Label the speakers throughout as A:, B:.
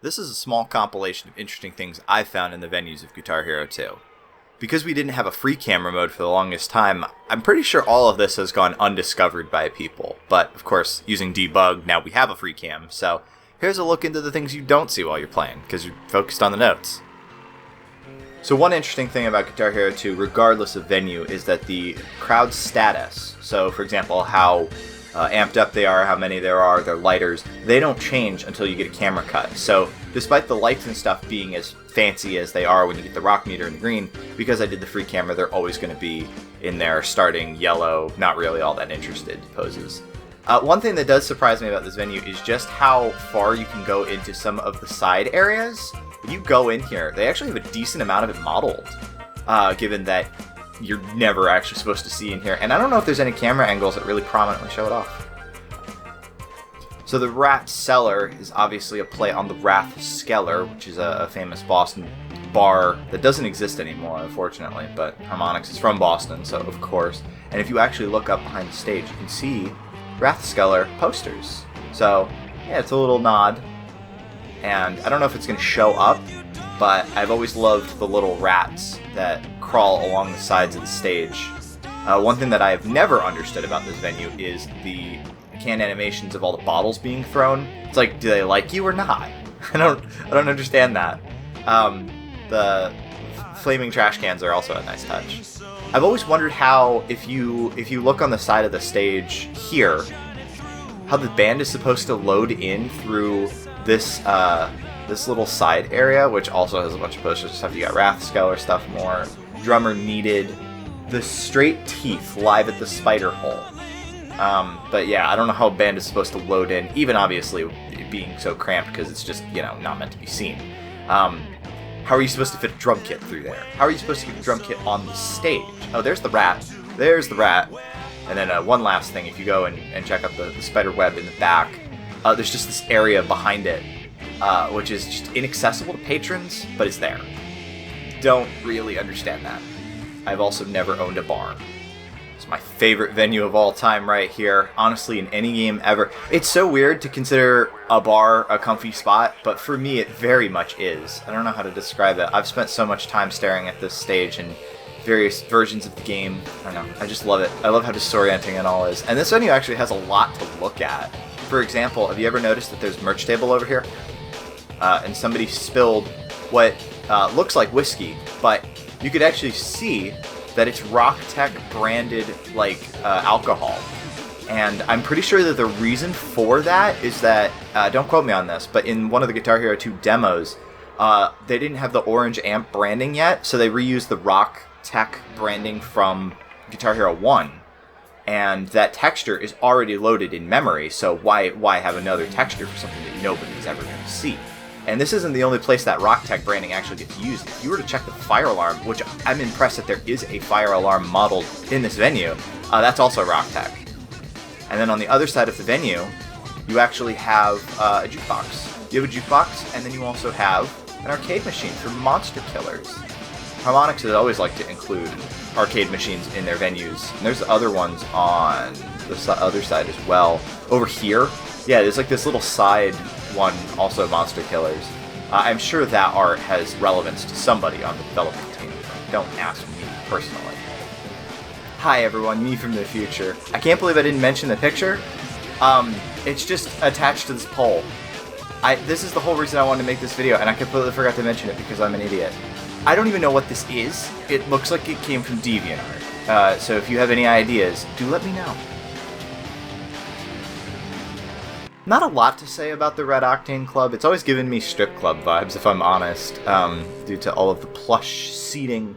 A: This is a small compilation of interesting things I've found in the venues of Guitar Hero 2. Because we didn't have a free camera mode for the longest time, I'm pretty sure all of this has gone undiscovered by people. But, of course, using debug, now we have a free cam, so here's a look into the things you don't see while you're playing, because you're focused on the notes. So one interesting thing about Guitar Hero 2, regardless of venue, is that the crowd status, so for example, how amped up they are, how many there are, their lighters, they don't change until you get a camera cut. So despite the lights and stuff being as fancy as they are when you get the rock meter in the green, because I did the free camera, they're always going to be in their starting yellow, not really all that interested poses. One thing that does surprise me about this venue is just how far you can go into some of the side areas. When you go in here, they actually have a decent amount of it modeled, given that you're never actually supposed to see in here. And I don't know if there's any camera angles that really prominently show it off. So the Rat Cellar is obviously a play on the Rathskeller, which is a famous Boston bar that doesn't exist anymore, unfortunately, but Harmonix is from Boston, so of course. And if you actually look up behind the stage, you can see Rathskeller posters. So, yeah, it's a little nod. And I don't know if it's going to show up, but I've always loved the little rats that crawl along the sides of the stage. One thing that I have never understood about this venue is the canned animations of all the bottles being thrown. It's like, do they like you or not? I don't understand that. The flaming trash cans are also a nice touch. I've always wondered how, if you look on the side of the stage here, how the band is supposed to load in through this little side area, which also has a bunch of posters and stuff. You got Rathskeller stuff more. Drummer needed. The Straight Teeth live at the Spider Hole. But yeah, I don't know how a band is supposed to load in, even obviously being so cramped because it's just, not meant to be seen. How are you supposed to fit a drum kit through there? How are you supposed to get a drum kit on the stage? Oh, there's the rat. There's the rat. And then one last thing, if you go and check out the spider web in the back, there's just this area behind it, which is just inaccessible to patrons, but it's there. Don't really understand that. I've also never owned a bar. It's my favorite venue of all time right here. Honestly, in any game ever. It's so weird to consider a bar a comfy spot, but for me it very much is. I don't know how to describe it. I've spent so much time staring at this stage and various versions of the game. I don't know. I just love it. I love how disorienting it all is. And this venue actually has a lot to look at. For example, have you ever noticed that there's a merch table over here? And somebody spilled what looks like whiskey, but you could actually see that it's Rock Tech branded alcohol. And I'm pretty sure that the reason for that is that, don't quote me on this, but in one of the Guitar Hero 2 demos, they didn't have the orange amp branding yet, so they reused the Rock Tech branding from Guitar Hero 1. And that texture is already loaded in memory, so why have another texture for something that nobody's ever going to see? And this isn't the only place that Rock Tech branding actually gets used. If you were to check the fire alarm, which I'm impressed that there is a fire alarm modeled in this venue, that's also Rock Tech. And then on the other side of the venue, you actually have a jukebox. You have a jukebox, and then you also have an arcade machine for monster killers. Harmonix has always liked to include arcade machines in their venues. And there's other ones on the other side as well. Over here, yeah, there's like this little side one, also monster killers. I'm sure that art has relevance to somebody on the development team. Don't ask me personally. Hi everyone, me from the future. I can't believe I didn't mention the picture. It's just attached to this pole. This is the whole reason I wanted to make this video, and I completely forgot to mention it because I'm an idiot. I don't even know what this is. It looks like it came from DeviantArt. So if you have any ideas, do let me know. Not a lot to say about the Red Octane Club. It's always given me strip club vibes, if I'm honest, due to all of the plush seating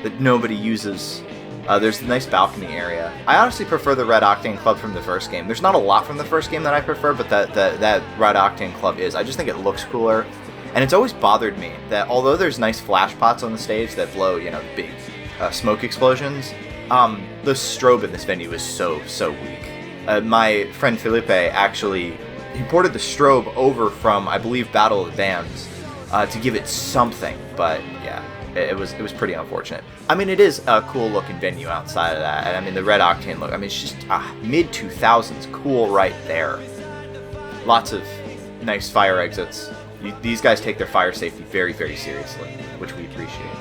A: that nobody uses. There's the nice balcony area. I honestly prefer the Red Octane Club from the first game. There's not a lot from the first game that I prefer, but that Red Octane Club is. I just think it looks cooler. And it's always bothered me that although there's nice flash pots on the stage that blow, big smoke explosions, the strobe in this venue is so weak. My friend Felipe actually imported the strobe over from, I believe, Battle of the Bands to give it something, but yeah, it was pretty unfortunate. I mean, it is a cool looking venue outside of that, and I mean the Red Octane look. I mean, it's just mid 2000s cool right there. Lots of nice fire exits. These guys take their fire safety very, very seriously, which we appreciate.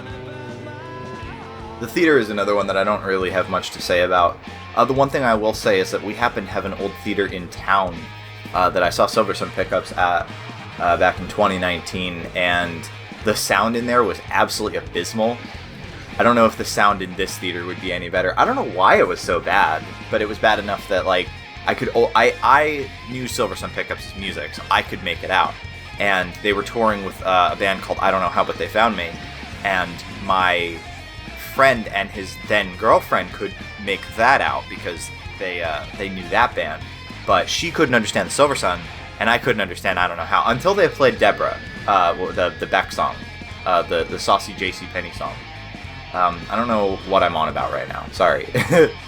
A: The theater is another one that I don't really have much to say about. The one thing I will say is that we happen to have an old theater in town that I saw Silverstone pickups at back in 2019, and the sound in there was absolutely abysmal. I don't know if the sound in this theater would be any better. I don't know why it was so bad, but it was bad enough that like I knew Silverstone Pickups' music, so I could make it out. And they were touring with a band called I Don't Know How But They Found Me, and my friend and his then girlfriend could make that out because they knew that band, but she couldn't understand the Silversun, and I couldn't understand I Don't Know How until they played Deborah, the Beck song, the saucy J.C. Penney song. I don't know what I'm on about right now. Sorry.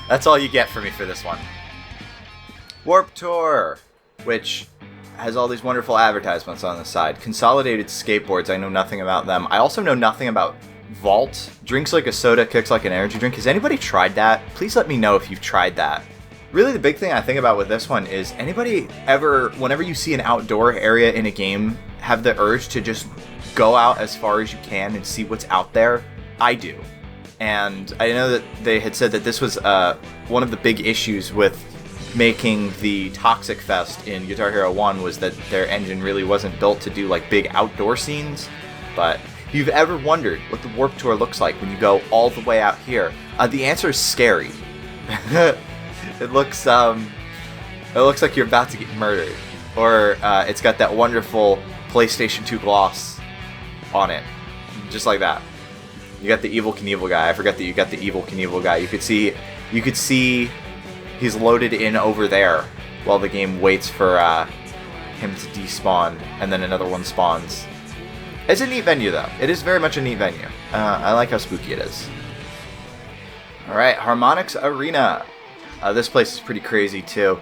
A: That's all you get for me for this one. Warped Tour, which has all these wonderful advertisements on the side. Consolidated Skateboards, I know nothing about them. I also know nothing about Vault. Drinks like a soda, kicks like an energy drink. Has anybody tried that? Please let me know if you've tried that. Really, the big thing I think about with this one is anybody ever, whenever you see an outdoor area in a game, have the urge to just go out as far as you can and see what's out there? I do. And I know that they had said that this was one of the big issues with making the Toxic Fest in Guitar Hero 1 was that their engine really wasn't built to do like big outdoor scenes. But if you've ever wondered what the Warped Tour looks like when you go all the way out here, the answer is scary. It looks like you're about to get murdered. Or it's got that wonderful PlayStation 2 gloss on it. Just like that. You got the Evil Knievel guy. I forgot that you got the Evil Knievel guy. You could see he's loaded in over there while the game waits for him to despawn, and then another one spawns. It's a neat venue, though. It is very much a neat venue. I like how spooky it is. Alright, Harmonix Arena. This place is pretty crazy, too.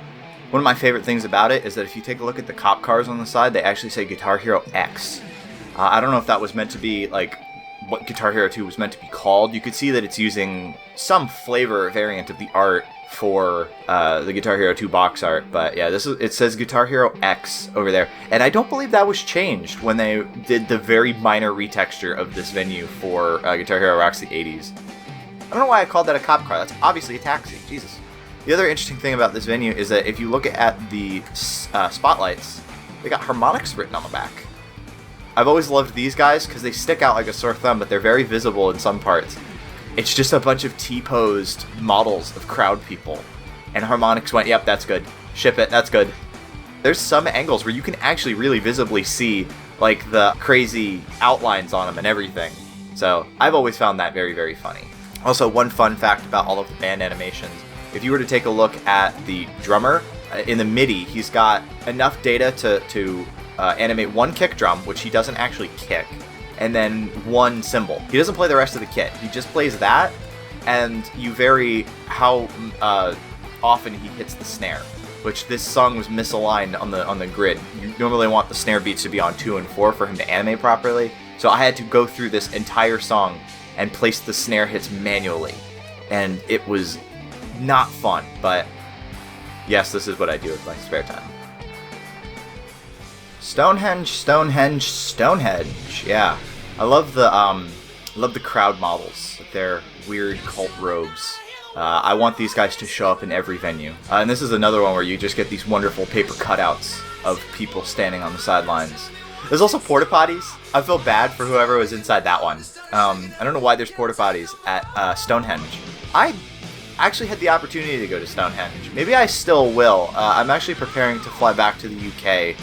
A: One of my favorite things about it is that if you take a look at the cop cars on the side, they actually say Guitar Hero X. I don't know if that was meant to be, like, what Guitar Hero 2 was meant to be called. You could see that it's using some flavor variant of the art for the Guitar Hero 2 box art, but yeah, it says Guitar Hero X over there, and I don't believe that was changed when they did the very minor retexture of this venue for Guitar Hero Rocks the 80s. I don't know why I called that a cop car. That's obviously a taxi. Jesus. The other interesting thing about this venue is that if you look at the spotlights, they got Harmonix written on the back. I've always loved these guys because they stick out like a sore thumb, but they're very visible in some parts. It's just a bunch of T-posed models of crowd people. And Harmonix went, yep, that's good. Ship it, that's good. There's some angles where you can actually really visibly see like the crazy outlines on them and everything. So I've always found that very, very funny. Also, one fun fact about all of the band animations. If you were to take a look at the drummer, in the MIDI, he's got enough data to animate one kick drum, which he doesn't actually kick, and then one cymbal. He doesn't play the rest of the kit. He just plays that, and you vary how often he hits the snare, which this song was misaligned on the grid. You normally want the snare beats to be on 2 and 4 for him to animate properly, so I had to go through this entire song and place the snare hits manually, and it was not fun, but yes, this is what I do with my spare time. Stonehenge, Stonehenge, Stonehenge. Yeah, I love the crowd models with their weird cult robes. I want these guys to show up in every venue. And this is another one where you just get these wonderful paper cutouts of people standing on the sidelines. There's also porta potties. I feel bad for whoever was inside that one. I don't know why there's porta potties at Stonehenge. I actually had the opportunity to go to Stonehenge. Maybe I still will. I'm actually preparing to fly back to the UK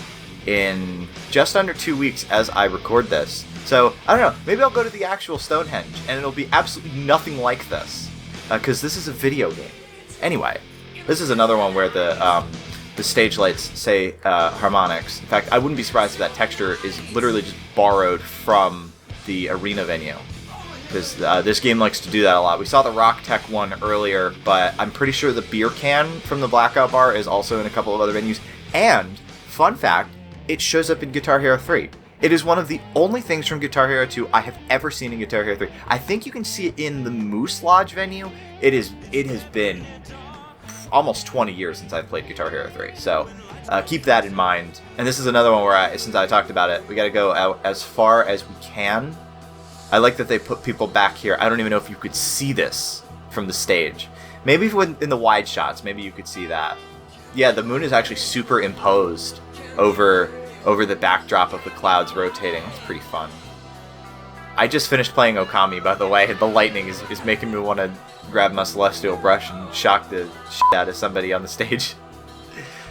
A: in just under 2 weeks as I record this. So, I don't know, maybe I'll go to the actual Stonehenge, and it'll be absolutely nothing like this, because this is a video game. Anyway, this is another one where the stage lights say Harmonix. In fact, I wouldn't be surprised if that texture is literally just borrowed from the arena venue, because this game likes to do that a lot. We saw the Rock Tech one earlier, but I'm pretty sure the beer can from the Blackout Bar is also in a couple of other venues, and, fun fact, it shows up in Guitar Hero 3. It is one of the only things from Guitar Hero 2 I have ever seen in Guitar Hero 3. I think you can see it in the Moose Lodge venue. It has been almost 20 years since I've played Guitar Hero 3, so keep that in mind. And this is another one where, since I talked about it, we gotta go out as far as we can. I like that they put people back here. I don't even know if you could see this from the stage. Maybe if in the wide shots, maybe you could see that. Yeah, the moon is actually superimposed over the backdrop of the clouds rotating. It's pretty fun. I just finished playing Okami, by the way. The lightning is making me want to grab my celestial brush and shock the shit out of somebody on the stage.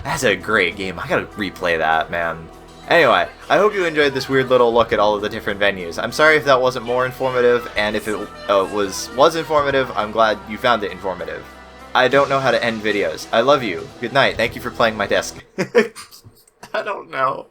A: That's a great game. I gotta replay that, man. Anyway, I hope you enjoyed this weird little look at all of the different venues. I'm sorry if that wasn't more informative, and if it was informative, I'm glad you found it informative. I don't know how to end videos. I love you. Good night. Thank you for playing my desk. I don't know.